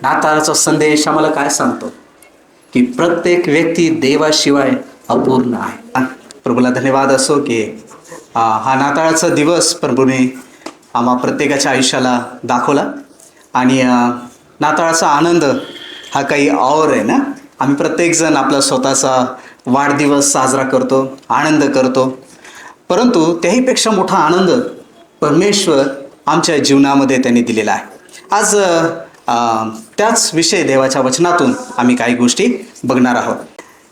नाताळाचा संदेश आम्हाला काय सांगतो की प्रत्येक व्यक्ती देवाशिवाय अपूर्ण आहे. प्रभूला धन्यवाद असो की हा नाताळाचा दिवस प्रभूने आम्हा प्रत्येकाच्या आयुष्याला दाखवला. आणि नाताळाचा आनंद हा काही और आहे ना. आम्ही प्रत्येकजण आपला स्वतःचा वाढदिवस साजरा करतो, आनंद करतो, परंतु त्याहीपेक्षा मोठा आनंद परमेश्वर आमच्या जीवनामध्ये त्यांनी दिलेला आहे. आज त्याच विषय देवाच्या वचनातून आम्ही काही गोष्टी बघणार आहोत.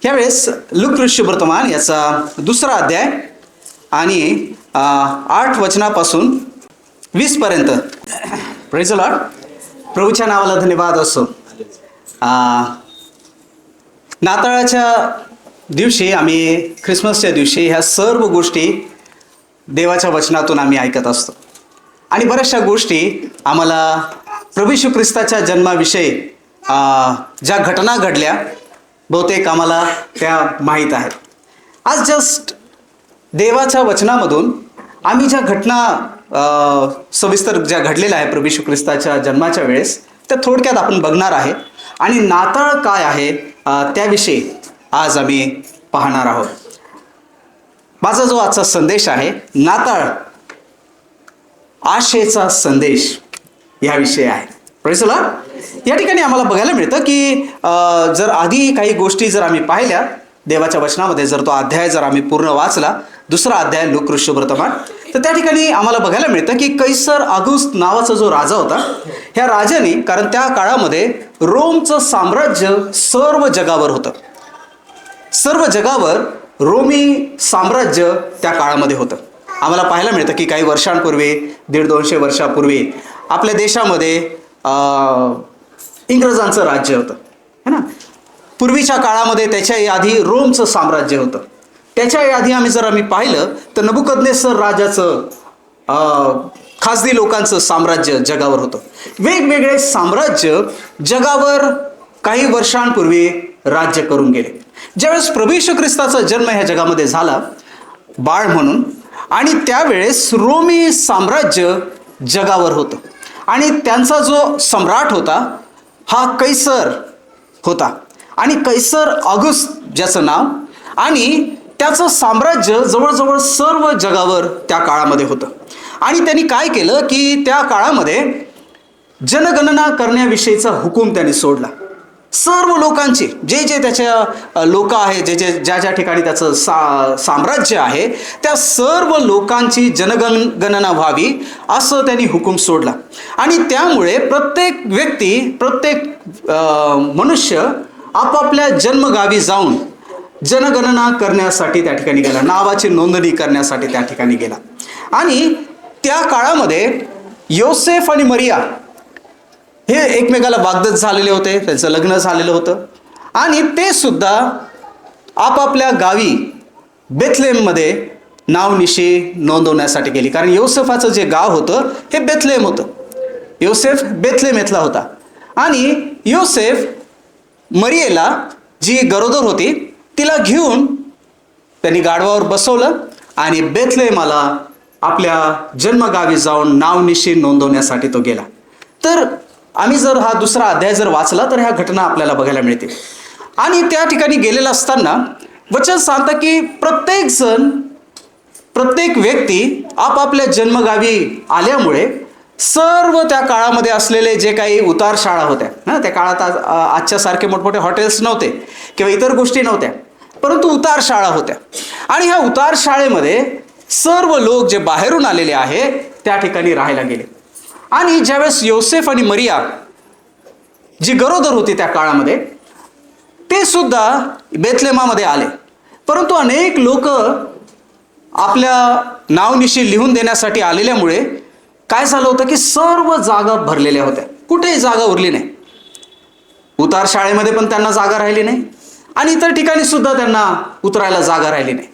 यावेळेस लूका शुभवर्तमान याचा 2रा अध्याय आणि 8 वचनापासून 20 पर्यंत. Praise the Lord. प्रभूच्या नावाला धन्यवाद असो. नाताळाच्या दिवशी आम्ही ख्रिसमसच्या दिवशी ह्या सर्व गोष्टी देवाच्या वचनातून आम्ही ऐकत असतो. आणि बऱ्याचशा गोष्टी आम्हाला प्रभू येशू ख्रिस्ताच्या जन्माविषयी ज्या घटना घडल्या बहुतेक आम्हाला त्या माहीत आहेत. आज जस्ट देवाच्या वचनामधून आम्ही ज्या घटना सविस्तर ज्या घडलेल्या आहे प्रभू येशू ख्रिस्ताच्या जन्माच्या वेळेस त्या थोडक्यात आपण बघणार आहे. आणि नाताळ काय आहे त्याविषयी आज आम्ही पाहणार आहोत. माझा जो आजचा संदेश आहे नाताळ आशेचा संदेश याविषयी आहे. Praise the Lord. या ठिकाणी आम्हाला बघायला मिळतं की जर आधी काही गोष्टी जर आम्ही पाहिल्या देवाच्या वचनामध्ये, जर तो अध्याय जर आम्ही पूर्ण वाचला 2रा अध्याय लूका शुभवर्तमान, तर त्या ठिकाणी आम्हाला बघायला मिळतं की कैसर ऑगस्ट नावाचा जो राजा होता, ह्या राजाने, कारण त्या काळामध्ये रोमचं साम्राज्य सर्व जगावर होतं. सर्व जगावर रोमी साम्राज्य त्या काळामध्ये होतं. आम्हाला पाहायला मिळतं की काही वर्षांपूर्वी 150-200 वर्षापूर्वी आपल्या देशामध्ये इंग्रजांचं राज्य होतं है ना. पूर्वीच्या काळामध्ये त्याच्याही आधी रोमचं साम्राज्य होतं. त्याच्याही आधी आम्ही पाहिलं तर नबुकदनेस्सर राजाचं खासगी लोकांचं साम्राज्य जगावर होतं. वेगवेगळे साम्राज्य जगावर काही वर्षांपूर्वी राज्य करून गेले. ज्यावेळेस प्रभू येशू ख्रिस्ताचा जन्म ह्या जगामध्ये झाला बाळ म्हणून, आणि त्यावेळेस रोमी साम्राज्य जगावर होतं. आणि त्यांचा जो सम्राट होता हा कैसर होता. आणि कैसर ऑगस्ट ज्याचं नाव, आणि त्याचं साम्राज्य जवळजवळ सर्व जगावर त्या काळामध्ये होतं. आणि त्यांनी काय केलं की त्या काळामध्ये जनगणना करण्याविषयीचा हुकूम त्यांनी सोडला. सर्व लोकांची जे जे त्याच्या लोक आहे, ज्या ज्या ठिकाणी त्याचं साम्राज्य आहे त्या सर्व लोकांची जनगणना व्हावी असं त्यांनी हुकूम सोडला. आणि त्यामुळे प्रत्येक व्यक्ती, प्रत्येक मनुष्य आपापल्या जन्मगावी जाऊन जनगणना करण्यासाठी त्या ठिकाणी गेला, नावाची नोंदणी करण्यासाठी त्या ठिकाणी गेला. आणि त्या काळामध्ये योसेफ आणि मरिया हे एकमेकाला वाग्दत्त झालेले होते, त्यांचं लग्न झालेलं होतं. आणि ते सुद्धा आपापल्या गावी बेथलेहममध्ये नावनिशी नोंदवण्यासाठी गेली. कारण योसेफाचं जे गाव होतं हे बेथलेहम होतं. योसेफ बेथलेहम येथला होता. आणि योसेफ मरियेला जी गरोदर होती तिला घेऊन त्यांनी गाढवावर बसवलं आणि बेथलेहमाला आपल्या जन्मगावी जाऊन नावनिशी नोंदवण्यासाठी तो गेला. तर आम्ही जर हा 2रा अध्याय जर वाचला तर ह्या घटना आपल्याला बघायला मिळतील. आणि त्या ठिकाणी गेलेला असताना वचन सांगतं की प्रत्येक जण, प्रत्येक व्यक्ती आपापल्या जन्मगावी आल्यामुळे सर्व त्या काळामध्ये असलेले जे काही उतार शाळा होत्या ना, त्या काळात आजच्यासारखे मोठमोठे हॉटेल्स नव्हते किंवा इतर गोष्टी नव्हत्या, परंतु उतार शाळा होत्या. आणि ह्या उतार शाळेमध्ये सर्व लोक जे बाहेरून आलेले आहे त्या ठिकाणी राहायला गेले. आणि ज्यावेळेस योसेफ आणि मरिया जी गरोदर होती त्या काळामध्ये ते सुद्धा बेथलेहमामध्ये आले. परंतु अनेक लोक आपल्या नावनिशी लिहून देण्यासाठी आलेल्यामुळे काय झालं होतं की सर्व जागा भरलेल्या होत्या, कुठेही जागा उरली नाही. उतार शाळेमध्ये पण त्यांना जागा राहिली नाही आणि इतर ठिकाणी सुद्धा त्यांना उतरायला जागा राहिली नाही.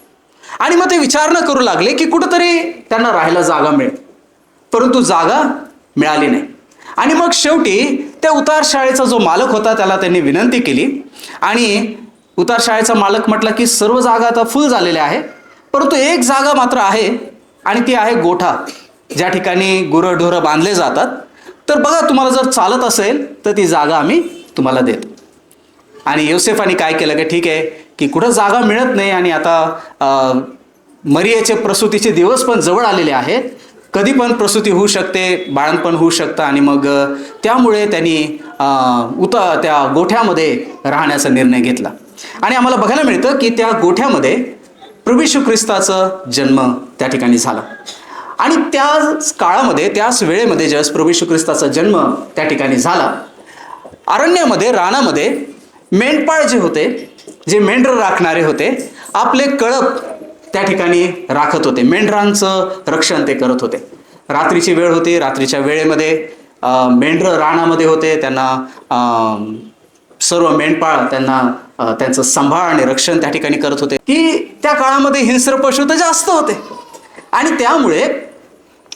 आणि मग ते विचारणा करू लागले की कुठंतरी त्यांना राहायला जागा मिळेल, परंतु जागा मिळाली नाही. आणि मग शेवटी त्या उतार शाळेचा जो मालक होता त्याला त्यांनी विनंती केली. आणि उतार शाळेचा मालक म्हटला की सर्व जागा आता फुल झालेल्या आहे, परंतु एक जागा मात्र आहे आणि ती आहे गोठा, ज्या ठिकाणी गुरंढोरं बांधले जातात. तर बघा, तुम्हाला जर चालत असेल तर ती जागा आम्ही तुम्हाला देतो. आणि योसेफाने काय केलं की ठीक आहे की कुठं जागा मिळत नाही आणि आता मरियाचे प्रसूतीचे दिवस पण जवळ आलेले आहेत, कधी पण प्रसूती होऊ शकते, बाळंतपण होऊ शकतं, आणि मग त्यामुळे त्यांनी त्या गोठ्यामध्ये राहण्याचा निर्णय घेतला. आणि आम्हाला बघायला मिळतं की त्या गोठ्यामध्ये प्रभू येशू ख्रिस्ताचा जन्म त्या ठिकाणी झाला. आणि त्याच काळामध्ये, त्याच वेळेमध्ये ज्यावेळेस प्रभू येशू ख्रिस्ताचा जन्म त्या ठिकाणी झाला, अरण्यामध्ये, रानामध्ये मेंढपाळ जे होते, जे मेंढर राखणारे होते, आपले कळप त्या ठिकाणी राखत होते. मेंढरांचं रक्षण ते करत होते. रात्रीची वेळ होती, रात्रीच्या वेळेमध्ये मेंढर रानामध्ये होते, त्यांना सर्व मेंढपाळ त्यांना त्यांचं सांभाळ आणि रक्षण त्या ठिकाणी करत होते. की त्या काळामध्ये हिंस्र पशु तर जास्त होते आणि त्यामुळे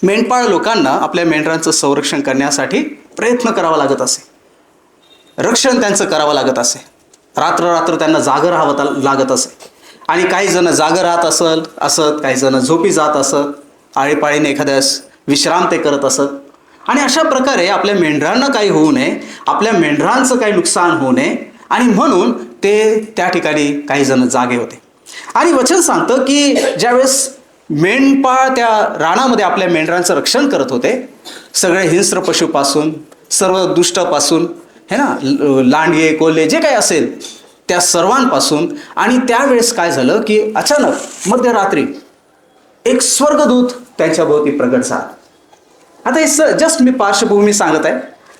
मेंढपाळ लोकांना आपल्या मेंढरांचं संरक्षण करण्यासाठी प्रयत्न करावा लागत असे, रक्षण त्यांचं करावं लागत असे. रात्र त्यांना जागं राहावं लागत असे. आणि काही जण जागं राहत असत, काही जण झोपी जात असत, आळीपाळीने एखाद्यास विश्राम ते करत असत. आणि अशा प्रकारे आपल्या मेंढरांना काही होऊ नये, आपल्या मेंढरांचं काही नुकसान होऊ नये, आणि म्हणून ते त्या ठिकाणी काही जण जागे होते. आणि वचन सांगतं की ज्यावेळेस मेंढपाळ त्या रानामध्ये आपल्या मेंढरांचं रक्षण करत होते, सगळे हिंस्र पशुपासून, सर्व दुष्टापासून, हे ना, लांडगे कोल्हे जे काही असेल त्या सर्वांपासून. आणि त्यावेळेस काय झालं की अचानक मध्यरात्री एक स्वर्गदूत त्यांच्या भोवती प्रगट झाला. आता हे जस्ट मी पार्श्वभूमी सांगत आहे,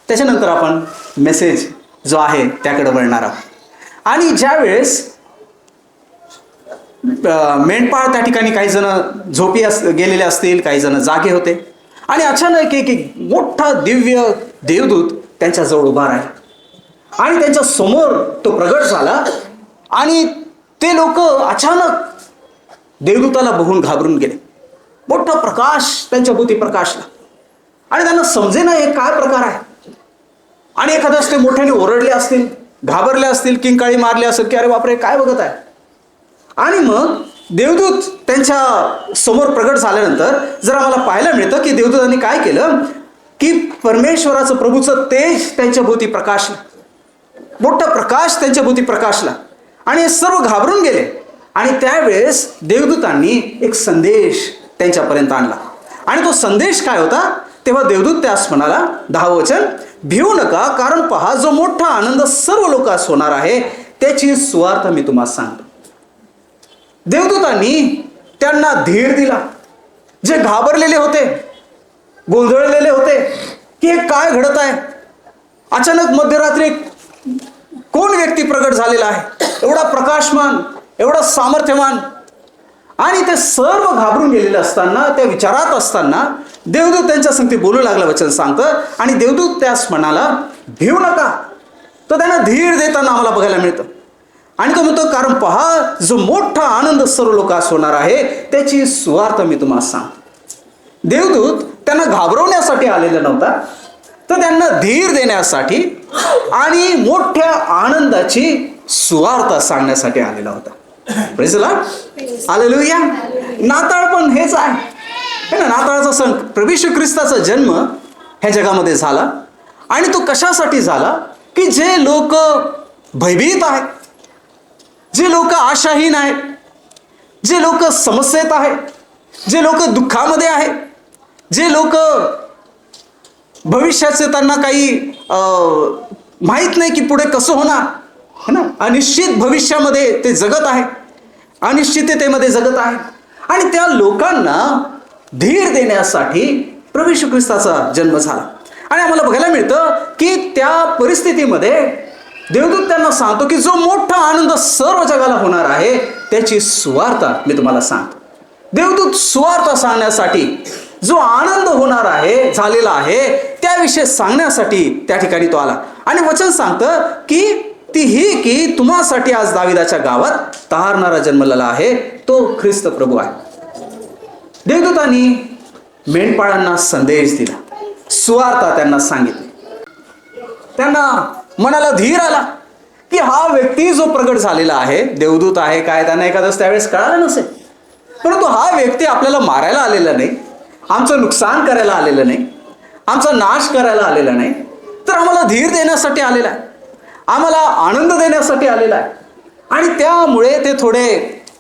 त्याच्यानंतर आपण मेसेज जो आहे त्याकडे वळणार आहोत. आणि ज्यावेळेस मेंढपाळ त्या ठिकाणी, काही जण झोपी गेलेले असतील, काही जण जागे होते, आणि अचानक एक मोठा दिव्य देवदूत त्यांच्याजवळ उभा राहिला आणि त्यांच्या समोर तो प्रगट झाला. आणि ते लोक अचानक देवदूताला बघून घाबरून गेले. मोठा प्रकाश त्यांच्या भोवती प्रकाशला आणि त्यांना समजेना हे काय प्रकार आहे. आणि एखाद्यास ते मोठ्याने ओरडले असतील, घाबरले असतील, किंकाळी मारले असेल की अरे बापरे काय बघत आहे. आणि मग देवदूत त्यांच्या समोर प्रगट झाल्यानंतर जर आम्हाला पाहायला मिळतं की देवदूतांनी काय केलं की परमेश्वराचं, प्रभूचं तेज त्यांच्या भोवती प्रकाशलं, मोठा प्रकाश त्यांच्या भोवती प्रकाशला आणि सर्व घाबरून गेले. आणि त्यावेळेस देवदूतांनी एक संदेश त्यांच्यापर्यंत आणला. आणि तो संदेश काय होता, तेव्हा देवदूत त्यास म्हणाला, 10व वचन, भिवू नका, कारण पहा जो मोठा आनंद सर्व लोकांस होणार आहे त्याची सुवार्ता मी तुम्हाला सांगतो. देवदूतांनी त्यांना धीर दिला. जे घाबरलेले होते, गोंधळलेले होते की हे काय घडत आहे, अचानक मध्यरात्री कोण व्यक्ती प्रगट झालेला आहे, एवढा प्रकाशमान, एवढा सामर्थ्यवान. आणि ते सर्व घाबरून गेलेले असताना, त्या विचारात असताना देवदूत त्यांच्या संगती बोलू लागला, वचन सांगतं. आणि देवदूत त्यास म्हणाला, भिवू नका. तो त्यांना धीर देताना आम्हाला बघायला मिळतं. आणि तो म्हणतो, कारण पहा जो मोठा आनंद सर्व लोकांस होणार आहे त्याची सुवार्ता मी तुम्हाला सांगतो. देवदूत त्यांना घाबरवण्यासाठी आलेला नव्हता, तर त्यांना धीर देण्यासाठी आणि मोठ्या आनंदाची सुवार्ता सांगण्यासाठी आलेला होता. Praise the Lord, hallelujah. नाताळ पण हेच आहे ना, नाताळाचा सण, प्रभू येशू ख्रिस्ताचा जन्म ह्या जगामध्ये झाला. आणि तो कशासाठी झाला की जे लोक भयभीत आहेत, जे लोक आशाहीन आहेत, जे लोक समस्येत आहेत, जे लोक दुःखामध्ये आहेत, जे लोक भविष्याचे त्यांना काही माहीत नाही की पुढे कसं होणार, है ना, अनिश्चित भविष्यामध्ये ते जगत आहे, अनिश्चिततेमध्ये जगत आहे. आणि त्या लोकांना धीर देण्यासाठी प्रभू येशू ख्रिस्ताचा जन्म झाला. आणि आम्हाला बघायला मिळतं की त्या परिस्थितीमध्ये देवदूत त्यांना सांगतो की जो मोठा आनंद सर्व जगाला होणार आहे त्याची सुवार्ता मी तुम्हाला सांगतो. देवदूत सुवार्ता सांगण्यासाठी, जो आनंद होणार आहे, झालेला आहे, त्याविषयी सांगण्यासाठी त्या ठिकाणी तो आला. आणि वचन सांगतं की ती ही की तुम्हासाठी आज दाविदाच्या गावात तारणारा जन्मलेला आहे, तो ख्रिस्त प्रभू आहे. देवदूतांनी मेंढपाळांना संदेश दिला, सुवार्ता त्यांना सांगितली. त्यांना मनाला धीर आला की हा व्यक्ती जो प्रगट झालेला आहे, देवदूत आहे काय, त्यांना एखादं त्यावेळेस कळालं नसेल, परंतु हा व्यक्ती आपल्याला मारायला आलेला नाही, आमचं नुकसान करायला आलेलं नाही, आमचा नाश करायला आलेला नाही, तर आम्हाला धीर देण्यासाठी आलेला आहे, आम्हाला आनंद देण्यासाठी आलेला आहे. आणि त्यामुळे ते थोडे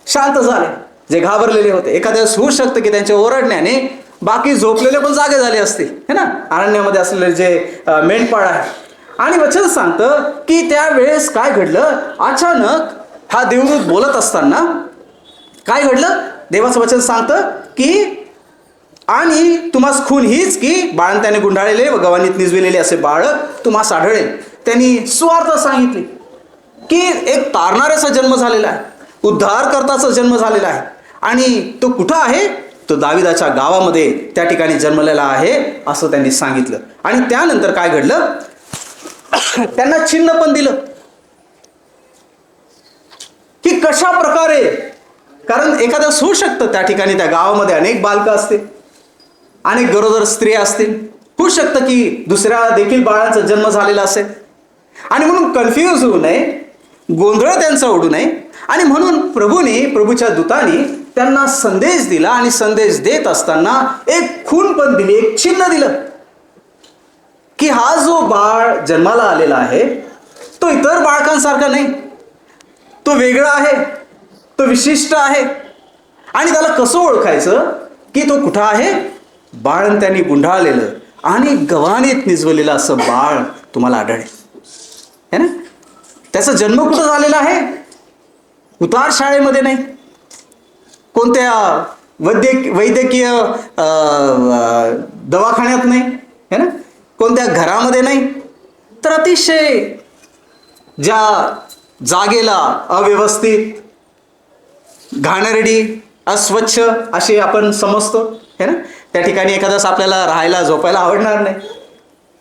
शांत झाले, जे घाबरलेले होते. एखाद्या वेळेस होऊ शकतं की त्यांच्या ओरडण्याने बाकी झोपलेले पण जागे झाले असतील, है ना, अरण्यामध्ये असलेले जे मेंढपाळ आहे. आणि वचन सांगतं की त्यावेळेस काय घडलं, अचानक हा देवदूत बोलत असताना काय घडलं. देवाचं वचन सांगतं की आणि तुम्हास खून हीच की बाळंत्याने गुंडाळलेले व गव्हाणीत निजविलेले असे बाळक तुम्हास आढळेल. त्यांनी सुवार्ता सांगितली की एक तारणाऱ्याचा जन्म झालेला आहे, उद्धारकर्ताचा जन्म झालेला आहे. आणि तो कुठं आहे, तो दाविदाच्या गावामध्ये त्या ठिकाणी जन्मलेला आहे असं त्यांनी सांगितलं. आणि त्यानंतर काय घडलं, त्यांना चिन्ह पण दिलं की कशा प्रकारे, कारण एखादं होऊ शकतं त्या ठिकाणी त्या गावामध्ये अनेक बालकं असतील, अनेक गरोदर स्त्रिया असतील, होऊ शकतं की दुसऱ्या देखील बाळांचा जन्म झालेला असेल. आणि म्हणून कन्फ्यूज होऊ नये, गोंधळ त्यांचा ओढू नये. आणि म्हणून प्रभूच्या दूतांनी त्यांना संदेश दिला. आणि संदेश देत असताना एक खूण पण दिली, एक चिन्ह दिलं की हा जो बाळ जन्माला आलेला आहे तो इतर बाळकांसारखा नाही, तो वेगळा आहे, तो विशिष्ट आहे. आणि त्याला कसं ओळखायचं की तो कुठं आहे, बाळंत्याने गुंडाळलेलं आणि गव्हाणीत निजवलेलं असं बाळ तुम्हाला आढळेल, है ना. त्याचा जन्म कुठं झालेला आहे, उतार शाळेमध्ये नाही, कोणत्या वैद्यकीय दवाखान्यात नाही, है ना, कोणत्या घरामध्ये नाही, तर अतिशय ज्या जागेला अव्यवस्थित, घाणेरडी, अस्वच्छ असे आपण समजतो, है ना, त्या ठिकाणी एखाद्यास आपल्याला राहायला झोपायला आवडणार नाही,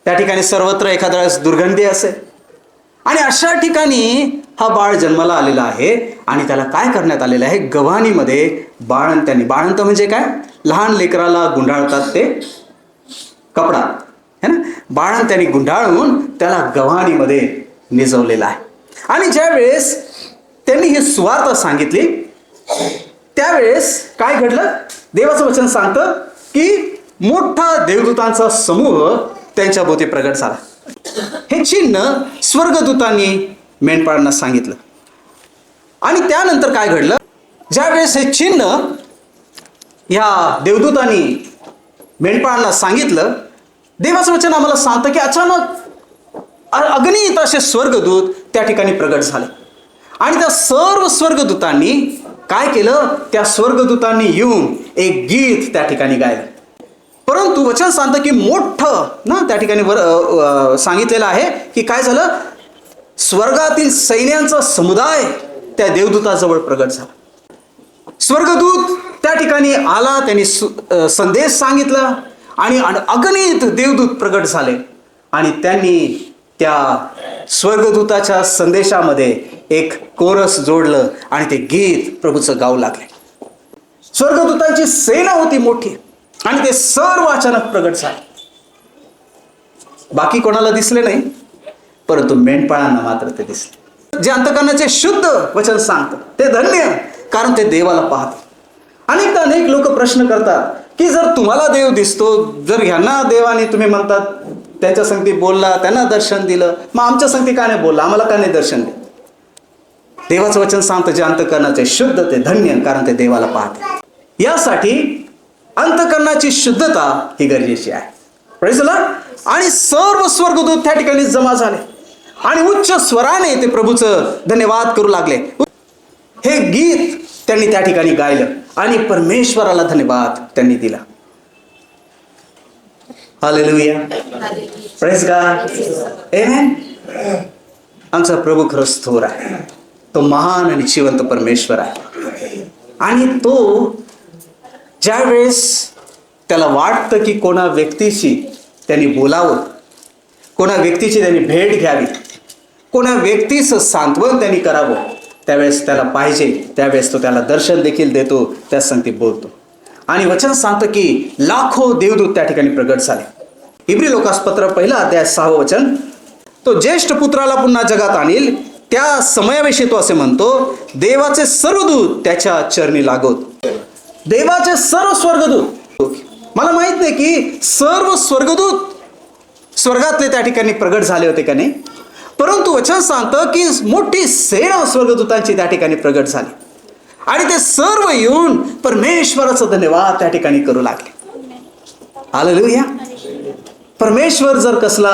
त्या ठिकाणी सर्वत्र एखाद्या वेळेस दुर्गंधी असेल. आणि अशा ठिकाणी हा बाळ जन्माला आलेला आहे. आणि त्याला काय करण्यात आलेलं आहे, गव्हाणीमध्ये बाळंत म्हणजे काय, लहान लेकराला गुंडाळतात ते कपडा, है ना, बाळंत्याने गुंडाळून त्याला गव्हाणीमध्ये निजवलेला आहे. आणि ज्यावेळेस त्यांनी ही सुवार्ता सांगितली त्यावेळेस काय घडलं, देवाचं वचन सांगतं की मोठा देवदूतांचा समूह त्यांच्या भोवती प्रगट झाला. हे चिन्ह स्वर्गदूतांनी मेंढपाळांना सांगितलं. आणि त्यानंतर काय घडलं, ज्यावेळेस हे चिन्ह ह्या देवदूतांनी मेंढपाळांना सांगितलं, देवाचं वचन आम्हाला सांगतं की अचानक अगणित असे स्वर्गदूत त्या ठिकाणी प्रगट झाले. आणि त्या सर्व स्वर्गदूतांनी काय केलं, त्या स्वर्गदूतांनी येऊन एक गीत त्या ठिकाणी गायलं. परंतु वचन सांगतं की मोठं ना त्या ठिकाणी सांगितलेलं आहे की काय झालं, स्वर्गातील सैन्यांचा समुदाय त्या देवदूताजवळ प्रगट झाला. स्वर्गदूत त्या ठिकाणी आला, त्यांनी संदेश सांगितला आणि अगणित देवदूत प्रगट झाले. आणि त्यांनी त्या स्वर्गदूताच्या संदेशामध्ये एक कोरस जोडलं आणि ते गीत प्रभूचं गाऊ लागले. स्वर्गदूतांची सेना होती मोठी आणि ते सर्व अचानक प्रगट झाले. बाकी कोणाला दिसले नाही, परंतु मेंढपाळांना मात्र ते दिसले. जे अंतःकरणाचे शुद्ध वचन सांगतात ते धन्य, कारण ते देवाला पाहतात. अनेकदा अनेक लोक प्रश्न करतात की जर तुम्हाला देव दिसतो, जर ह्यांना देवाने तुम्ही म्हणतात त्यांच्या संगती बोलला, त्यांना दर्शन दिलं, मग आमच्या संगती का नाही बोलला, आम्हाला का नाही दर्शन दिलं. देवाचं वचन सांगतं जे अंतःकरणाचे शुद्ध ते धन्य, कारण ते देवाला पाहते. यासाठी अंतःकरणाची शुद्धता ही गरजेची आहे. Praise the Lord. आणि सर्व स्वर्गदूत त्या ठिकाणी जमा झाले आणि उच्च स्वराने ते प्रभूचं धन्यवाद करू लागले. हे गीत त्यांनी त्या ठिकाणी गायलं आणि परमेश्वराला धन्यवाद त्यांनी दिला. हालेलुया, प्रेज गॉड, आमेन. आमचा प्रभू खरंच थोर आहे, तो महान आणि जिवंत परमेश्वर आहे. आणि तो ज्यावेळेस त्याला वाटतं की कोणा व्यक्तीशी त्यांनी बोलावं, कोणा व्यक्तीची त्यांनी भेट घ्यावी, कोणा व्यक्तीचं सांत्वन त्यांनी करावं, त्यावेळेस त्याला पाहिजे त्यावेळेस तो त्याला दर्शन देखील देतो, त्या संगती बोलतो. आणि वचन सांगतं की लाखो देवदूत त्या ठिकाणी प्रगट झाले. इब्री लोकासपत्र 1 अध्याय 6 वचन, तो ज्येष्ठ पुत्राला पुन्हा जगात आणील त्या समयाविषयी तो असे म्हणतो, देवाचे सर्व दूत त्याच्या चरणी लागोत. देवाचे सर्व स्वर्गदूत, मला माहित नाही की सर्व स्वर्गदूत स्वर्गातले त्या ठिकाणी प्रगट झाले होते का नाही? परंतु वचन सांगतं की मोठी सेना स्वर्गदूतांची त्या ठिकाणी प्रगट झाली आणि ते सर्व येऊन परमेश्वराचं धन्यवाद त्या ठिकाणी करू लागले. हालेलुया. परमेश्वर जर कसला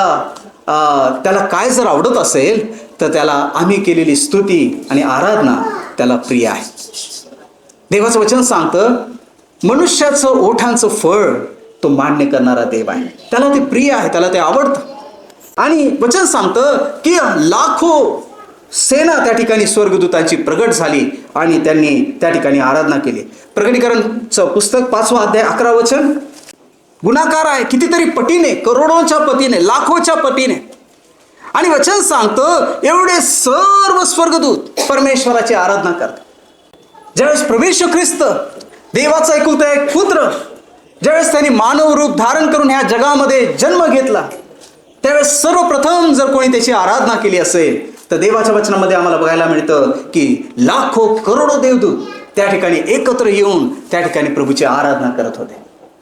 त्याला काय जर आवडत असेल तर त्याला आम्ही केलेली स्तुती आणि आराधना त्याला प्रिय आहे. देवाचं वचन सांगतं मनुष्याचं ओठांचं फळ तो मान्य करणारा देव आहे. त्याला ते प्रिय आहे, त्याला ते आवडतं. आणि वचन सांगतं की लाखो सेना त्या ठिकाणी स्वर्गदूतांची प्रगट झाली आणि त्यांनी त्या ठिकाणी आराधना केली. प्रकटीकरणचं पुस्तक 5वा अध्याय 11 वचन गुणाकार आहे कितीतरी पटीने, करोडोंच्या पटीने, लाखोच्या पटीने. आणि वचन सांगतं एवढे सर्व स्वर्गदूत परमेश्वराची आराधना करतात. ज्यावेळेस प्रभू येशू ख्रिस्त देवाचा एकुलता एक पुत्र ज्यावेळेस त्यांनी मानव रूप धारण करून ह्या जगामध्ये जन्म घेतला त्यावेळेस सर्वप्रथम जर कोणी त्याची आराधना केली असेल तर देवाच्या वचनामध्ये आम्हाला बघायला मिळतं की लाखो करोडो देवदूत त्या ठिकाणी एकत्र येऊन त्या ठिकाणी प्रभूची आराधना करत होते.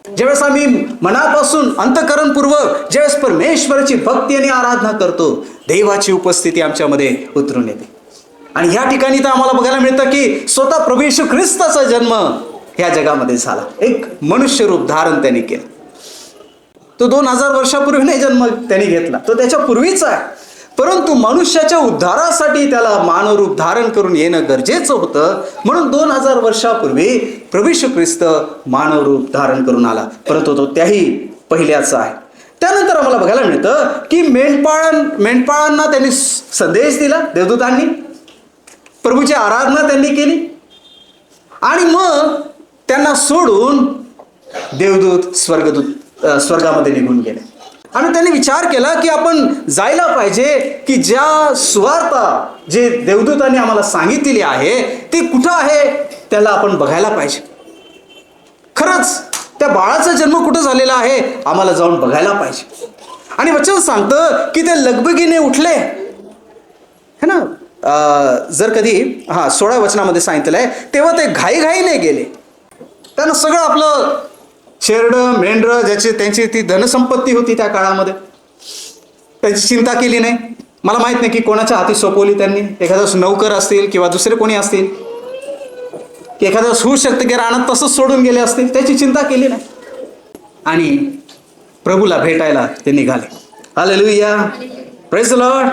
ज्यावेळेस आम्ही मनापासून अंतःकरणपूर्वक ज्यावेळेस परमेश्वराची भक्ती आणि आराधना करतो देवाची उपस्थिती आमच्यामध्ये उतरून येते. आणि ह्या ठिकाणी तर आम्हाला बघायला मिळतं की स्वतः प्रभू येशू ख्रिस्ताचा जन्म ह्या जगामध्ये झाला. एक मनुष्य रूप धारण त्यांनी केलं. तो 2000 वर्षापूर्वी नाही जन्म त्यांनी घेतला, तो त्याच्या पूर्वीचा आहे. परंतु मनुष्याच्या उद्धारासाठी त्याला मानवरूप धारण करून येणं गरजेचं होतं. म्हणून 2000 वर्षापूर्वी प्रभू येशू ख्रिस्त मानवरूप धारण करून आला. परंतु तो त्याही पहिल्याचा आहे. त्यानंतर आम्हाला बघायला मिळतं की मेंढपाळांना त्यांनी संदेश दिला देवदूतांनी, प्रभूची आराधना त्यांनी केली आणि मग त्यांना सोडून देवदूत स्वर्गामध्ये निघून गेले. आणि त्यांनी विचार केला की आपण जायला पाहिजे की ज्या सुवार्ता जे देवदूतांनी आम्हाला सांगितलेली आहे ती कुठं आहे त्याला आपण बघायला पाहिजे. खरंच त्या बाळाचा जन्म कुठं झालेला आहे आम्हाला जाऊन बघायला पाहिजे. आणि वचन सांगतं की ते लगबगीने उठले है ना. जर कधी 16 वचनामध्ये सांगितलं आहे तेव्हा ते घाईघाईने गेले. त्यांना सगळं आपलं शेरडं मेंढरं त्यांची ती धनसंपत्ती होती त्या काळामध्ये त्याची चिंता केली नाही. मला माहित नाही की कोणाच्या हाती सोपवली त्यांनी. एखादा नौकर असतील किंवा दुसरे कोणी असतील की एखादा होऊ शकतं की रानात तसंच सोडून गेले असतील, त्याची चिंता केली नाही आणि प्रभूला भेटायला ते निघाले. Hallelujah, praise the Lord.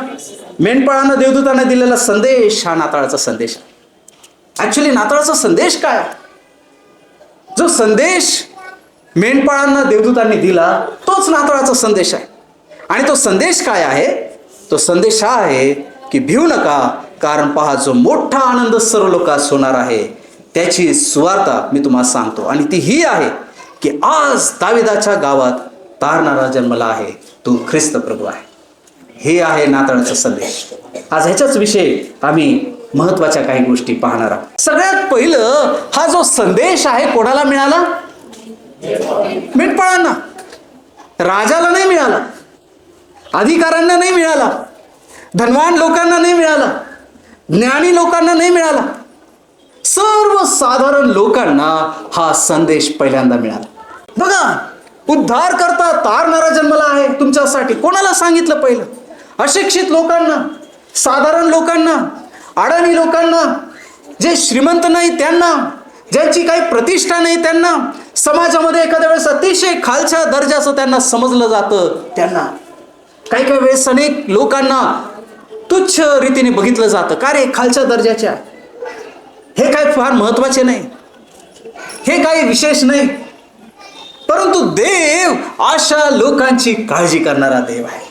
मेंढपाळांना देवदूतांना दिलेला संदेश हा नाताळाचा संदेश आहे. ऍक्च्युली नाताळाचा संदेश काय? जो संदेश मेंढपाळांना देवदूतांनी दिला तोच नाताळाचा संदेश आहे. आणि तो संदेश काय आहे? तो संदेश हा आहे की भिवू नका, कारण पहा जो मोठा आनंद सर्व लोकांस होणार आहे त्याची सुवार्ता मी तुम्हाला सांगतो. आणि ती ही आहे की आज दाविदाच्या गावात तारणारा जन्मला आहे, तो ख्रिस्त प्रभू आहे. हे आहे नाताळाचा संदेश. आज ह्याच्याच विषयी आम्ही महत्वाच्या काही गोष्टी पाहणार आहोत. सगळ्यात पहिलं हा जो संदेश आहे कोणाला मिळाला? मेंढपाळांना. राजाला नाही मिळाला, अधिकाऱ्यांना नाही मिळाला, धनवान लोकांना नाही मिळाला, ज्ञानी लोकांना नाही मिळाला. सर्वसाधारण लोकांना हा संदेश पहिल्यांदा मिळाला. बघा, उद्धार करता तारणारा जन्मला आहे तुमच्यासाठी. कोणाला सांगितलं पहिलं? अशिक्षित लोकांना, साधारण लोकांना, अडाणी लोकांना, जे श्रीमंत नाही त्यांना, ज्यांची काही प्रतिष्ठा नाही त्यांना, समाजामध्ये एखाद्या वेळेस अतिशय खालच्या दर्जाचं त्यांना समजलं जातं त्यांना, काही काही वेळेस अनेक लोकांना तुच्छ रीतीने बघितलं जातं. का रे, खालच्या दर्जाच्या, हे काय फार महत्वाचे नाही, हे काही विशेष नाही. परंतु देव अशा लोकांची काळजी करणारा देव आहे.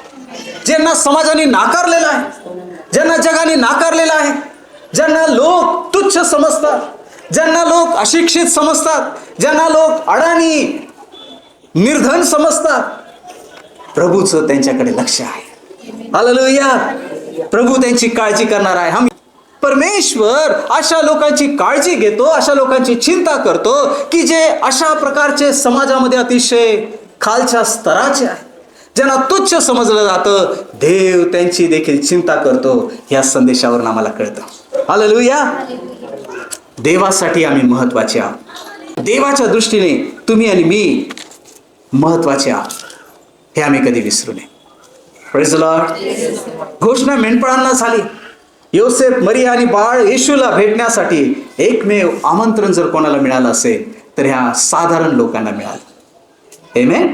ज्यांना समाजाने नाकारलेला आहे, ज्यांना जगाने नाकारलेला आहे, ज्यांना लोक तुच्छ समजतात, ज्यांना लोक अशिक्षित समजतात, ज्यांना लोक अडाणी निर्धन समजतात, प्रभूचं त्यांच्याकडे लक्ष आहे. हालेलुया. प्रभू त्यांची काळजी करणार आहे. परमेश्वर अशा लोकांची काळजी घेतो, अशा लोकांची चिंता करतो की जे अशा प्रकारचे समाजामध्ये अतिशय खालच्या स्तराचे आहे, ज्यांना तुच्छ समजलं जातं. देव त्यांची देखील चिंता करतो. या संदेशावरून आम्हाला कळतं. हालेलुया. देवासाठी आम्ही महत्वाचे आहोत. देवाच्या दृष्टीने तुम्ही आणि मी महत्वाचे आहोत, हे आम्ही कधी विसरू नये. Praise the Lord. घोषणा मेंढपाळांना झाली. योसेफ, मरिया आणि बाळ येशूला भेटण्यासाठी एकमेव आमंत्रण जर कोणाला मिळालं असेल तर ह्या साधारण लोकांना मिळालं. आमेन.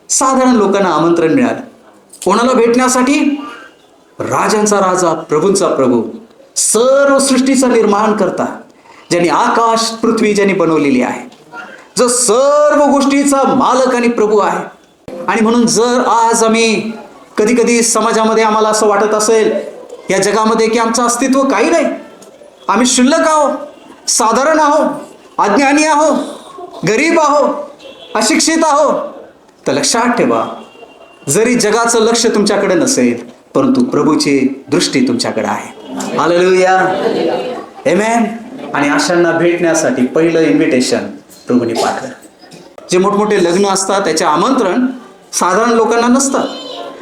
साधारण लोकांना आमंत्रण मिळालं. कोणाला भेटण्यासाठी? राजांचा राजा, प्रभूंचा प्रभू, सर्व सृष्टीचा निर्माण करता, ज्यांनी आकाश पृथ्वी ज्यांनी बनवलेली आहे, जो सर्व गोष्टीचा मालक आणि प्रभू आहे. आणि म्हणून जर आज आम्ही कधी कधी समाजामध्ये आम्हाला असं वाटत असेल या जगामध्ये की आमचं अस्तित्व काही नाही, आम्ही क्षुल्लक आहो, साधारण आहो, अज्ञानी आहो, गरीब आहो, अशिक्षित आहो, तर लक्षात ठेवा, जरी जगाचं लक्ष तुमच्याकडे नसेल परंतु प्रभूची दृष्टी तुमच्याकडे आहे. हालेलुया. आमेन. आणि अशांना भेटण्यासाठी पहिलं इन्व्हिटेशन प्रभूने पाठवलं. जे मोठमोठे लग्न असतात त्याचे आमंत्रण साधारण लोकांना नसतात.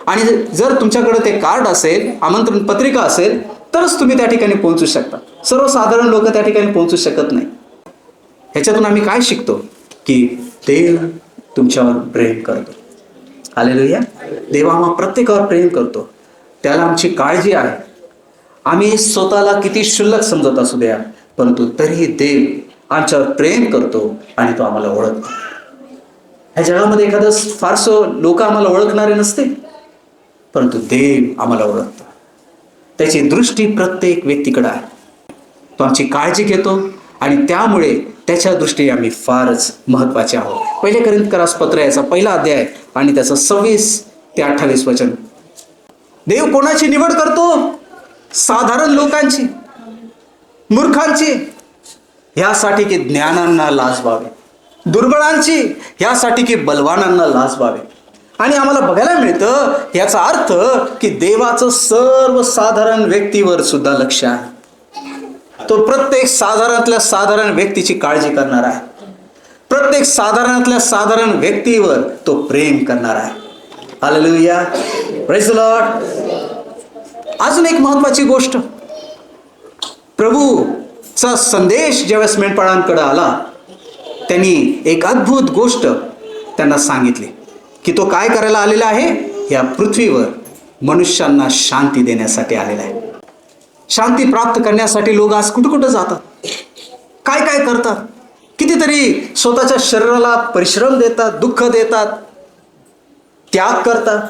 आणि जर तुमच्याकडे ते कार्ड असेल, आमंत्रण पत्रिका असेल, तरच तुम्ही त्या ठिकाणी पोहोचू शकता. सर्वसाधारण लोक त्या ठिकाणी पोहोचू शकत नाही. ह्याच्यातून आम्ही काय शिकतो? की देव तुमच्यावर प्रेम करतो. हालेलुया. देव आम्हा प्रत्येकावर प्रेम करतो. त्याला आमची काळजी आहे. आम्ही स्वतःला किती क्षुल्लक समजत असू द्या, परंतु तरीही देव आमच्यावर प्रेम करतो आणि तो आम्हाला ओळखतो. ह्या जगामध्ये एखादं फारसं लोक आम्हाला ओळखणारे नसते, परंतु देव आम्हाला ओळखतो. त्याची दृष्टी प्रत्येक व्यक्तीकडे आहे. तो आमची काळजी घेतो आणि त्यामुळे त्याच्या दृष्टीने आम्ही फारच महत्वाचे आहोत. पहिले कोरिंथीकरास पत्र याचा 1 अध्याय आणि त्याचं 26 ते 28 वचन. देव कोणाची निवड करतो? साधारण लोकांची, मूर्खांची, यासाठी की ज्ञानांना लाज व्हावे, दुर्बळांची, यासाठी की बलवानांना लाज व्हावे. आणि आम्हाला बघायला मिळतं याचा अर्थ की देवाचं सर्वसाधारण व्यक्तीवर सुद्धा लक्ष आहे. तो प्रत्येक साधारणातल्या साधारण व्यक्तीची काळजी करणार आहे. प्रत्येक साधारणातल्या साधारण व्यक्तीवर तो प्रेम करणार आहे. हालेलुया. Praise the Lord. अजून एक महत्वाची गोष्ट, प्रभूचा संदेश ज्यावेळेस मेंढपाळांकडे आला, त्यांनी एक अद्भुत गोष्ट त्यांना सांगितली की तो काय करायला आलेला आहे? या पृथ्वीवर मनुष्यांना शांती देण्यासाठी आलेला आहे. शांती प्राप्त करण्यासाठी लोक आज कुठं कुठं जातात, काय काय करतात, कितीतरी स्वतःच्या शरीराला परिश्रम देतात, दुःख देतात, त्याग करतात.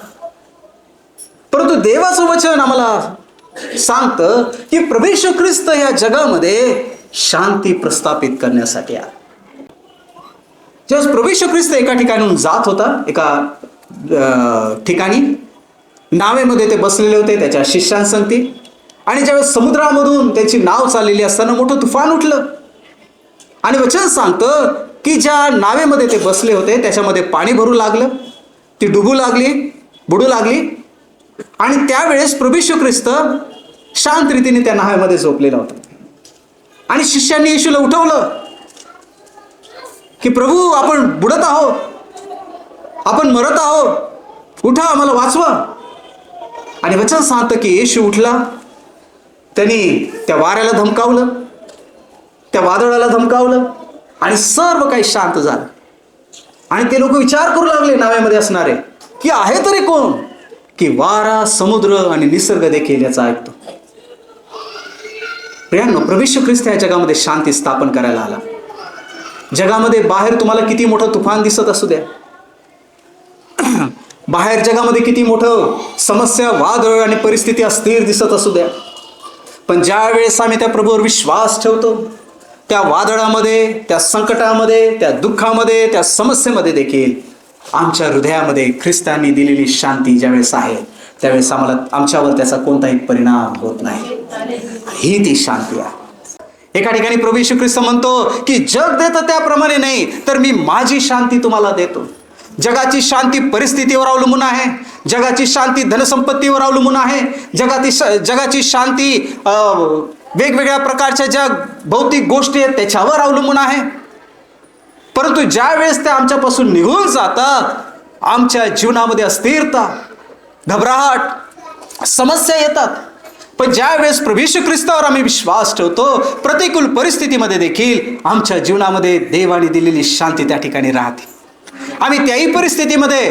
परंतु देवाचं वचन आम्हाला सांगतं की प्रभू येशू ख्रिस्त या जगामध्ये शांती प्रस्थापित करण्यासाठी आला. जेव्हा प्रभू येशू ख्रिस्त एका ठिकाणून जात होता, एका ठिकाणी नावेमध्ये ते बसलेले होते त्याच्या शिष्यांसंगती. आणि ज्यावेळेस समुद्रामधून त्याची नाव चाललेली असताना मोठं तुफान उठलं. आणि वचन सांगतं की ज्या नावेमध्ये ते बसले होते त्याच्यामध्ये पाणी भरू लागलं, ती डुबू लागली, बुडू लागली. आणि त्यावेळेस प्रभू येशू ख्रिस्त शांत रीतीने त्या नावेमध्ये झोपलेला होता. आणि शिष्यांनी येशूला उठवलं की प्रभू, आपण बुडत आहोत, आपण मरत आहोत, उठा, आम्हाला वाचवा. आणि वचन सांगतं की येशू उठला, त्यांनी त्या वाऱ्याला धमकावलं, त्या वादळाला धमकावलं आणि सर्व काही शांत झालं. आणि ते लोक विचार करू लागले नाव्यामध्ये असणारे की आहे तरी कोण की वारा, समुद्र आणि निसर्ग देखील याचा ऐकतो. प्रियांनो, प्रभू येशू ख्रिस्त या जगामध्ये शांती स्थापन करायला आला. जगामध्ये बाहेर तुम्हाला किती मोठं तुफान दिसत असू द्या, बाहेर जगामध्ये किती मोठं समस्या, वादळ आणि परिस्थिती अस्थिर दिसत असू द्या, पण ज्या वेळेस आम्ही त्या प्रभूवर विश्वास ठेवतो, त्या वादळामध्ये, त्या संकटामध्ये, त्या दुःखामध्ये, त्या समस्येमध्ये देखील आमच्या हृदयामध्ये ख्रिस्तांनी दिलेली शांती ज्यावेळेस आहे त्यावेळेस आमच्यावर त्याचा कोणताही परिणाम होत नाही. ही ती शांती आहे. एका ठिकाणी प्रभू येशू ख्रिस्त म्हणतो की जग देतं त्याप्रमाणे नाही, तर मी माझी शांती तुम्हाला देतो. जगाची शांती परिस्थितीवर अवलंबून आहे, जगाची शांती धनसंपत्तीवर अवलंबून आहे, जगाची शांती वेगवेगळ्या प्रकारच्या ज्या भौतिक गोष्टी आहेत त्याच्यावर अवलंबून आहे. परंतु ज्या वेळेस त्या आमच्यापासून निघून जातात, आमच्या जीवनामध्ये अस्थिरता, घबराहट, समस्या येतात. पण ज्या वेळेस प्रभू येशू ख्रिस्तावर आम्ही विश्वास ठेवतो, प्रतिकूल परिस्थितीमध्ये देखील आमच्या जीवनामध्ये देवाने दिलेली शांती त्या ठिकाणी राहते. आम्ही त्याही परिस्थितीमध्ये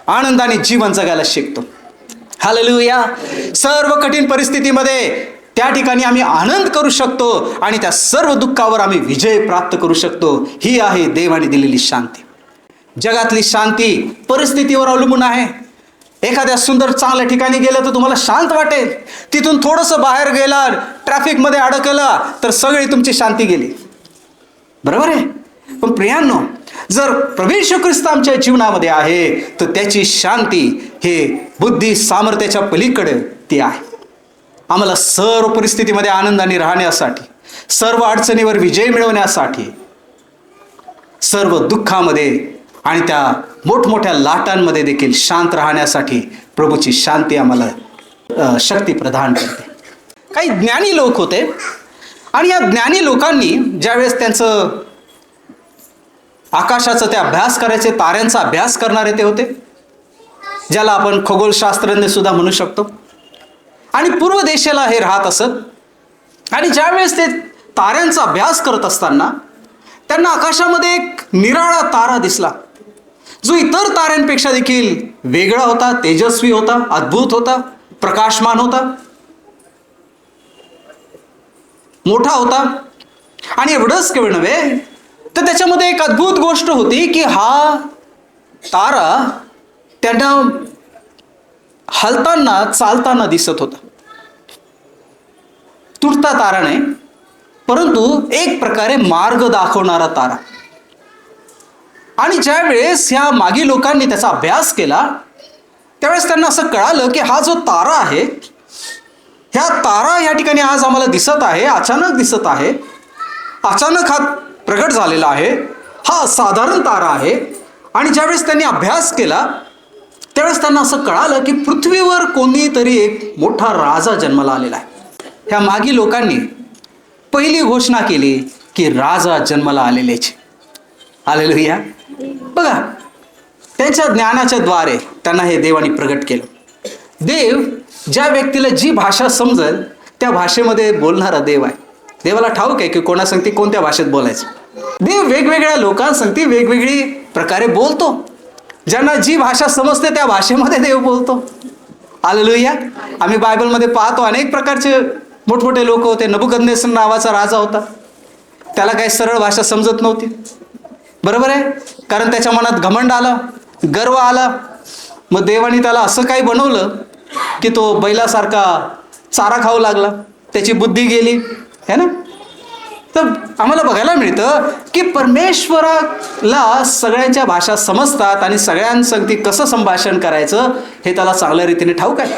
आनंदाने जीवन जगायला शिकतो. हालेलुया. सर्व कठीण परिस्थितीमध्ये त्या ठिकाणी आम्ही आनंद करू शकतो आणि त्या सर्व दुःखावर आम्ही विजय प्राप्त करू शकतो. ही आहे देवाने दिलेली शांती. जगातली शांती परिस्थितीवर अवलंबून आहे. एखाद्या सुंदर चांगल्या ठिकाणी गेलं तर तुम्हाला शांत वाटेल. तिथून थोडंसं बाहेर गेला, ट्रॅफिकमध्ये अडकला तर सगळी तुमची शांती गेली. बरोबर आहे. पण प्रियांनो, जर प्रभू येशू ख्रिस्त आमच्या जीवनामध्ये आहे तर त्याची शांती हे बुद्धी सामर्थ्याच्या पलीकडे ती आहे. आम्हाला सर्व परिस्थितीमध्ये आनंदाने राहण्यासाठी, सर्व अडचणीवर विजय मिळवण्यासाठी, सर्व दुःखामध्ये आणि त्या मोठमोठ्या लाटांमध्ये देखील शांत राहण्यासाठी प्रभूची शांती आम्हाला शक्ती प्रदान करते. काही ज्ञानी लोक होते आणि या ज्ञानी लोकांनी ज्यावेळेस त्यांचं आकाशाचा ते अभ्यास करायचे, ताऱ्यांचा अभ्यास करणारे ते होते, ज्याला आपण खगोलशास्त्रज्ञ सुद्धा म्हणू शकतो. आणि पूर्व देशाला हे राहत असत. आणि ज्यावेळेस ते ताऱ्यांचा अभ्यास करत असताना त्यांना आकाशामध्ये एक निराळा तारा दिसला, जो इतर ताऱ्यांपेक्षा देखील वेगळा होता, तेजस्वी होता, अद्भुत होता, प्रकाशमान होता, मोठा होता. आणि एवढंच केवळ नव्हे तर त्याच्यामध्ये एक अद्भुत गोष्ट होती की हा तारा त्यांना हलताना चालताना दिसत होता. तुटता तारा नाही, परंतु एक प्रकारे मार्ग दाखवणारा तारा. आणि ज्यावेळेस ह्या मागी लोकांनी त्याचा अभ्यास केला त्यावेळेस त्यांना असं कळालं की हा जो तारा आहे, ह्या तारा या ठिकाणी आज आम्हाला दिसत आहे, अचानक दिसत आहे, अचानक हा प्रगट झालेला आहे, हा साधारण तारा आहे. आणि ज्यावेळेस त्यांनी अभ्यास केला त्यावेळेस त्यांना असं कळालं की पृथ्वीवर कोणीतरी एक मोठा राजा जन्माला आलेला आहे. ह्या मागी लोकांनी पहिली घोषणा केली की राजा जन्माला आलेलेच. हालेलुया. बघा, त्यांच्या ज्ञानाच्या द्वारे त्यांना हे देवाने प्रगट केलं. देव ज्या व्यक्तीला जी भाषा समजेल त्या भाषेमध्ये बोलणारा देव आहे. देवाला ठाऊक आहे की कोणासंगती कोणत्या भाषेत बोलायचं. देव वेगवेगळ्या लोकांसंगती वेगवेगळी प्रकारे बोलतो. ज्यांना जी भाषा समजते त्या भाषेमध्ये देव बोलतो. हालेलुया. आम्ही बायबलमध्ये पाहतो अनेक प्रकारचे मोठमोठे लोक होते. नबुकदनेस्सर नावाचा राजा होता, त्याला काही सरळ भाषा समजत नव्हती. बरोबर आहे, कारण त्याच्या मनात घमंड आला, गर्व आला. मग देवाने त्याला असं काही बनवलं की तो बैलासारखा चारा खाऊ लागला, त्याची बुद्धी गेली है ना. तर आम्हाला बघायला मिळतं की परमेश्वराला सगळ्यांच्या भाषा समजतात आणि सगळ्यांसंगती कसं संभाषण करायचं हे त्याला चांगल्या रीतीने ठाऊक आहे.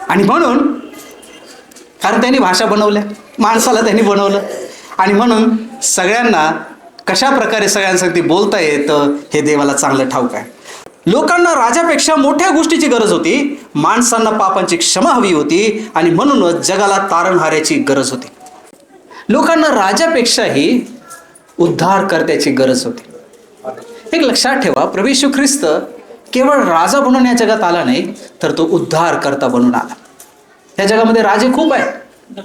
आणि म्हणून, कारण त्यांनी भाषा बनवल्या, माणसाला त्यांनी बनवलं, आणि म्हणून सगळ्यांना कशा प्रकारे सगळ्यांसंगती बोलता येतं हे देवाला चांगलं ठाऊक आहे. लोकांना राजापेक्षा मोठ्या गोष्टीची गरज होती. माणसांना पापांची क्षमा हवी होती आणि म्हणूनच जगाला तारणहाराची गरज होती. लोकांना राजापेक्षाही उद्धारकर्त्याची गरज होती. एक लक्षात ठेवा, प्रभू येशू ख्रिस्त केवळ राजा बनून या जगात आला नाही, तर तो उद्धारकर्ता बनून आला. या जगामध्ये राजे खूप आहेत,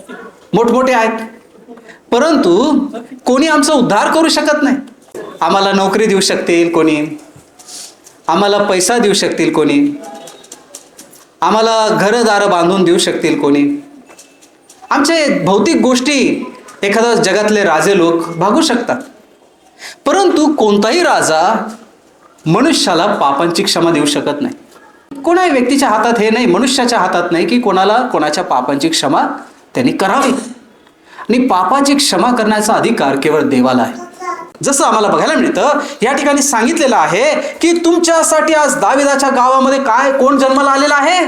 मोठमोठे आहेत, परंतु कोणी आमचा उद्धार करू शकत नाही. आम्हाला नोकरी देऊ शकतील कोणी, आम्हाला पैसा देऊ शकतील कोणी, आम्हाला घरदारं बांधून देऊ शकतील कोणी, आमचे भौतिक गोष्टी एखादा जगातले राजे लोक भागू शकतात. परंतु कोणताही राजा मनुष्याला पापांची क्षमा देऊ शकत नाही. कोणाही व्यक्तीच्या हातात हे नाही, मनुष्याच्या हातात नाही की कोणाच्या पापांची क्षमा त्यांनी करावी. आणि पापाची क्षमा करण्याचा अधिकार केवळ देवाला आहे. जसं आम्हाला बघायला मिळतं या ठिकाणी सांगितलेलं आहे की तुमच्यासाठी आज दाविदाच्या गावामध्ये कोण जन्माला आलेला आहे?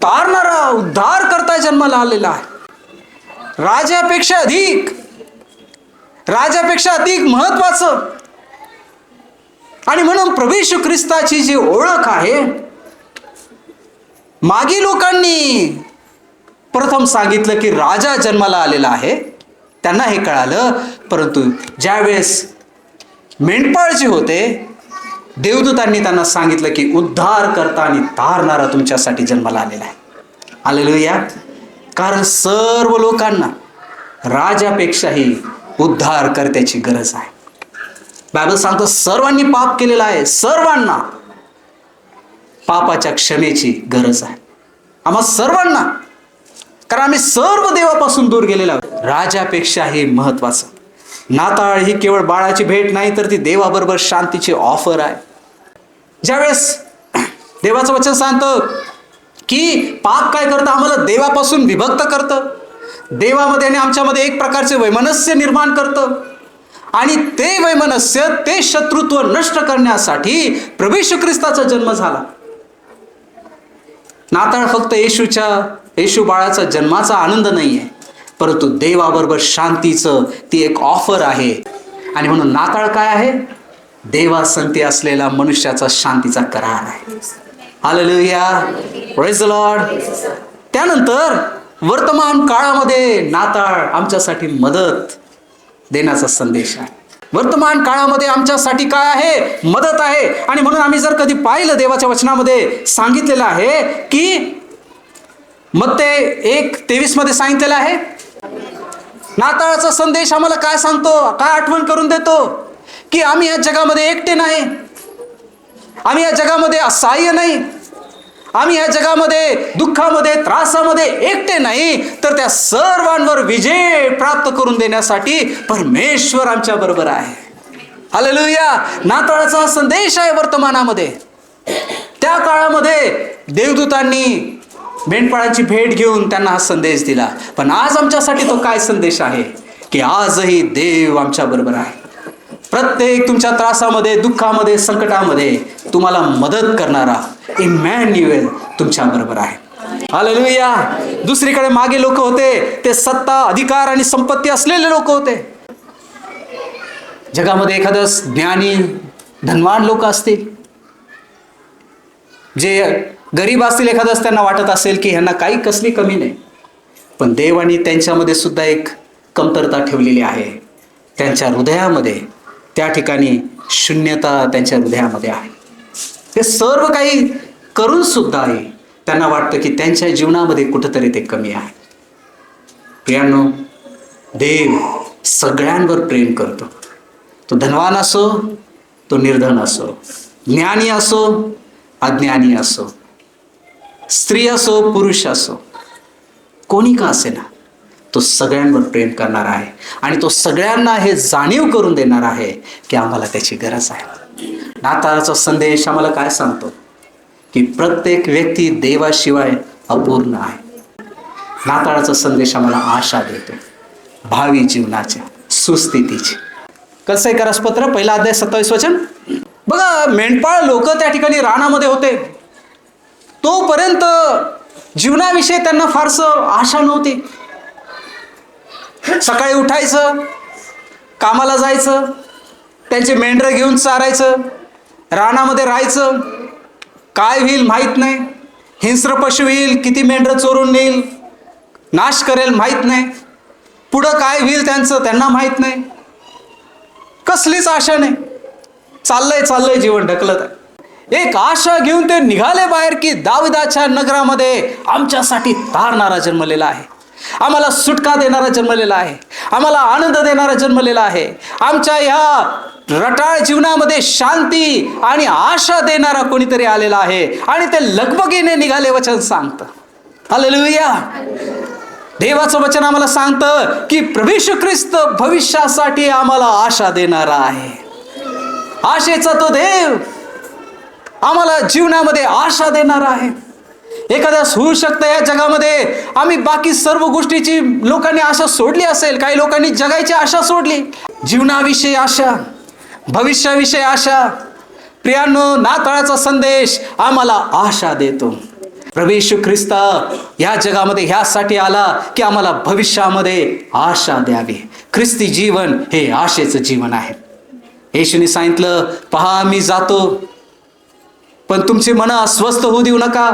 तारणारा उद्धार करता जन्माला आलेला आहे. राजापेक्षा अधिक महत्वाचं. आणि म्हणून प्रभू येशू ख्रिस्ताची जी ओळख आहे, मागी लोकांनी प्रथम सांगितलं की राजा जन्माला आलेला आहे, त्यांना हे कळालं. परंतु ज्यावेळेस मेंढपाळ जे होते, देवदूतांनी त्यांना सांगितलं की उद्धार करता आणि तारणारा तुमच्यासाठी जन्माला आलेला आहे. हालेलुया. कारण सर्व लोकांना राजापेक्षाही उद्धार करण्याची गरज आहे. बायबल सांगतो सर्वांनी पाप केलेला आहे, सर्वांना. पापाच्या क्षमेची गरज आहे आम्हा सर्वांना, कारण आम्ही सर्व देवापासून दूर गेलेलो आहोत. राजापेक्षाही महत्वाचं, नाताळ ही केवळ बाळाची भेट नाही तर ती देवाबरोबर शांतीची ऑफर आहे. ज्यावेळेस देवाचं वचन सांगतं की पाप काय करतं, आम्हाला देवापासून विभक्त करतं, देवामध्ये आणि आमच्यामध्ये एक प्रकारचे वैमनस्य निर्माण करतं, आणि ते वैमनस्य, ते शत्रुत्व नष्ट करण्यासाठी प्रभू येशू ख्रिस्ताचा जन्म झाला. नाताळ फक्त येशू बाळाचा जन्माचा आनंद नाही आहे, परंतु देवाबरोबर शांतीचं ती एक ऑफर आहे. आणि म्हणून नाताळ काय आहे? देवासंती असलेला मनुष्याचा शांतीचा करार आहे. Hallelujah, praise the Lord. त्यानंतर वर्तमान काळामध्ये नाताळ आमच्यासाठी मदत देण्याचा संदेश आहे. वर्तमान काळामध्ये आमच्यासाठी काय आहे? मदत आहे. आणि म्हणून आम्ही जर कधी पाहिलं, देवाच्या वचनामध्ये सांगितलेलं आहे की मत्ते 1:23 मध्ये सांगितलेलं आहे, नाताळाचा संदेश आम्हाला काय सांगतो, काय आठवण करून देतो की आम्ही या जगामध्ये एकटे नाही, आम्ही या जगामध्ये असहाय्य नाही, आम्ही या जगामध्ये दुःखामध्ये त्रासामध्ये एकटे नाही, तर त्या सर्वांवर विजय प्राप्त करून देण्यासाठी परमेश्वर आमच्या बरोबर आहे. हालेलुया. नाताळाचा संदेश आहे वर्तमानामध्ये. त्या काळामध्ये देवदूतांनी मेंढपाळाची भेट घेऊन त्यांना हा संदेश दिला, पण आज आमच्यासाठी तो काय संदेश आहे की आजही देव आमच्या बरोबर आहे. प्रत्येक तुमच्या त्रासामध्ये, दुःखामध्ये, संकटामध्ये तुम्हाला मदत करणारा इमॅन्युएल तुमच्या बरोबर आहे. हालेलुया. दुसरीकडे मागे लोक होते, ते सत्ता, अधिकार आणि संपत्ती असलेले लोक होते. जगामध्ये एखादं ज्ञानी, धनवान लोक असतील, जे गरीब असतील, एखादं त्यांना वाटत असेल की ह्यांना काही कसली कमी नाही, पण देवाने त्यांच्यामध्ये सुद्धा एक कमतरता ठेवलेली आहे. त्यांच्या हृदयामध्ये त्या ठिकाणी शून्यता त्यांच्या हृदयामध्ये आहे. ते सर्व काही करून सुद्धा आहे, त्यांना वाटतं की त्यांच्या जीवनामध्ये कुठंतरी ते कमी आहे. प्रियांनो, देव सगळ्यांवर प्रेम करतो. तो धनवान असो, तो निर्धन असो, ज्ञानी असो, अज्ञानी असो, स्त्री असो, पुरुष असो, कोणी का असेना, तो सगळ्यांवर प्रेम करणार आहे. आणि तो सगळ्यांना हे जाणीव करून देणार आहे की आम्हाला त्याची गरज आहे. नाताळाचा संदेश आम्हाला काय सांगतो की प्रत्येक व्यक्ती देवाशिवाय अपूर्ण आहे. नाताळाचा संदेश आम्हाला आशा देतो भावी जीवनाच्या सुस्थितीची. कलस्सैकारास पत्र 1 अध्याय 27 वचन बघा. मेंढपाळ लोक त्या ठिकाणी रानामध्ये होते, तोपर्यंत जीवनाविषयी त्यांना फारसं आशा नव्हती. सकाळी उठायचं, कामाला जायचं, त्यांचे मेंढरं घेऊन चारायचं, रानामध्ये राहायचं, काय होईल माहीत नाही, हिंस्र पशु येईल, किती मेंढरं चोरून नेईल, नाश करेल माहीत नाही, पुढं काय होईल त्यांचं त्यांना माहीत नाही, कसलीच आशा नाही, चाललंय जीवन ढकलत आहे. एक आशा घेऊन ते निघाले बाहेर की दाविदाच्या नगरामध्ये आमच्यासाठी तारणारा जन्मलेला आहे, आम्हाला सुटका देणारा जन्मलेला आहे, आम्हाला आनंद देणारा जन्मलेला आहे, आमच्या ह्या रटाळ जीवनामध्ये शांती आणि आशा देणारा कोणीतरी आलेला आहे. आणि ते लगबगीने निघाले वचन सांगतं. हालेलुया. देवाचं वचन आम्हाला सांगतं की प्रभू येशू ख्रिस्त भविष्यासाठी आम्हाला आशा देणारा आहे. आशेचा तो देव आम्हाला जीवनामध्ये आशा देणारा आहे. एखाद्यास होऊ शकतं या जगामध्ये आम्ही बाकी सर्व गोष्टीची लोकांनी आशा सोडली असेल, काही लोकांनी जगायची आशा सोडली, जीवनाविषयी आशा, भविष्याविषयी आशा. प्रियांनो, नाताळाचा संदेश आम्हाला आशा देतो. प्रभू येशू ख्रिस्त या जगामध्ये ह्यासाठी आला की आम्हाला भविष्यामध्ये आशा द्यावी. ख्रिस्ती जीवन हे आशेचं जीवन आहे. येशूने सांगितलं, पहा मी जातो, पण तुमची मनं अस्वस्थ होऊ देऊ नका.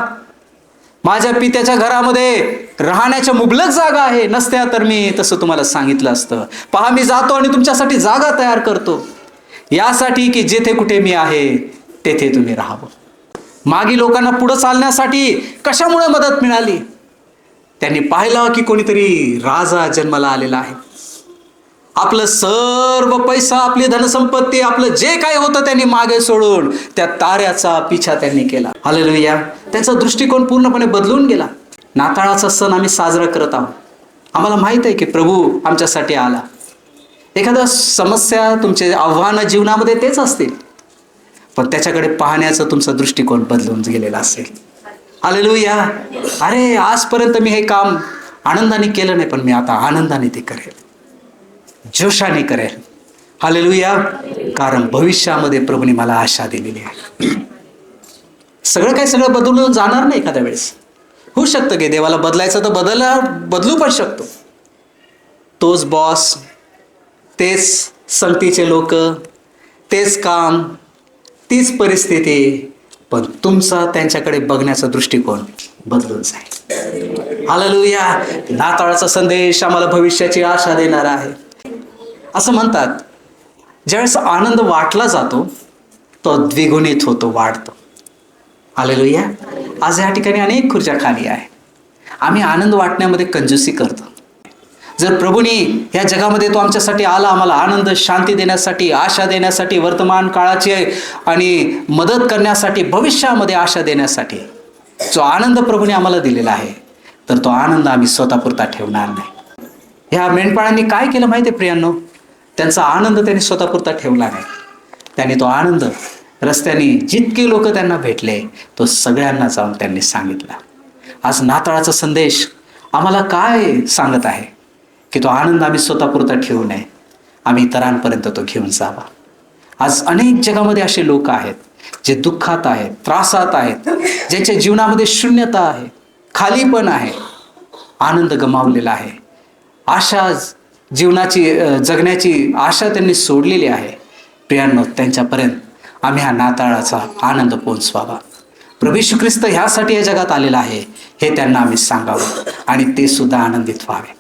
माझ्या पित्याच्या घरामध्ये राहण्याच्या मुबलक जागा आहे, नसत्या तर मी तसं तुम्हाला सांगितलं असतं. पहा मी जातो आणि तुमच्यासाठी जागा तयार करतो, यासाठी की जेथे कुठे मी आहे तेथे तुम्ही राहावं. मागी लोकांना पुढं चालण्यासाठी कशामुळे मदत मिळाली? त्यांनी पाहिलं की कोणीतरी राजा जन्माला आलेला आहे. आपलं सर्व पैसा, आपली धनसंपत्ती, आपलं जे काही होतं त्यांनी मागे सोडून त्या ताऱ्याचा पिछा त्यांनी केला. हालेलुया. त्यांचा दृष्टिकोन पूर्णपणे बदलून गेला. नाताळाचा सण आम्ही साजरा करत आहोत. आम्हाला माहित आहे की प्रभू आमच्यासाठी आला. एखादा समस्या, तुमचे आव्हानं जीवनामध्ये तेच असतील, पण त्याच्याकडे पाहण्याचा तुमचा दृष्टिकोन बदलून गेलेला असेल. हालेलुया. अरे आजपर्यंत मी हे काम आनंदाने केलं नाही, पण मी आता आनंदाने ते करेल, जोशाने करेल. हालेलुया. कारण भविष्यामध्ये प्रभूने मला आशा दिलेली आहे. सगळं बदलून जाणार नाही. एखाद्या वेळेस होऊ शकतं की देवाला बदलायचं तर बदलू पण शकतो. तोच बॉस, तेच संगतीचे लोक, तेच काम, तीच परिस्थिती, पण तुमचा त्यांच्याकडे बघण्याचा दृष्टिकोन बदलून जाईल. हालेलुया. नाताळाचा संदेश आम्हाला भविष्याची आशा देणारा आहे. असं म्हणतात, ज्यावेळेस आनंद वाटला जातो तो द्विगुणित होतो, वाढतो. हालेलुया. आज या ठिकाणी अनेक खुर्च्या खाली आहे. आम्ही आनंद वाटण्यामध्ये कंजूसी करतो. जर प्रभूनी ह्या जगामध्ये तो आमच्यासाठी आला, आम्हाला आनंद, शांती देण्यासाठी, आशा देण्यासाठी, वर्तमान काळाची आणि मदत करण्यासाठी, भविष्यामध्ये आशा देण्यासाठी जो आनंद प्रभूने आम्हाला दिलेला आहे, तर तो आनंद आम्ही स्वतःपुरता ठेवणार नाही. ह्या मेंढपाळांनी काय केलं माहिती आहे प्रियांनो? त्यांचा आनंद त्यांनी स्वतःपुरता ठेवला नाही. त्यांनी तो आनंद रस्त्याने जितके लोक त्यांना भेटले तो सगळ्यांना जाऊन त्यांनी सांगितला. आज नाताळाचा संदेश आम्हाला काय सांगत आहे की तो आनंद आम्ही स्वतःपुरता ठेवू नये, आम्ही इतरांपर्यंत तो घेऊन जावा. आज अनेक जगामध्ये असे लोक आहेत जे दुःखात आहेत, त्रासात आहेत, ज्यांच्या जीवनामध्ये शून्यता आहे, खालीपण आहे, आनंद गमावलेला आहे, आशा, जीवनाची जगण्याची आशा त्यांनी सोडलेली आहे. प्रियांनो, त्यांच्यापर्यंत आम्ही हा नाताळाचा आनंद पोहोचवावा. प्रभू येशू ख्रिस्त ह्यासाठी या जगात आलेला आहे हे त्यांना आम्ही सांगावं आणि ते सुद्धा आनंदित व्हावे.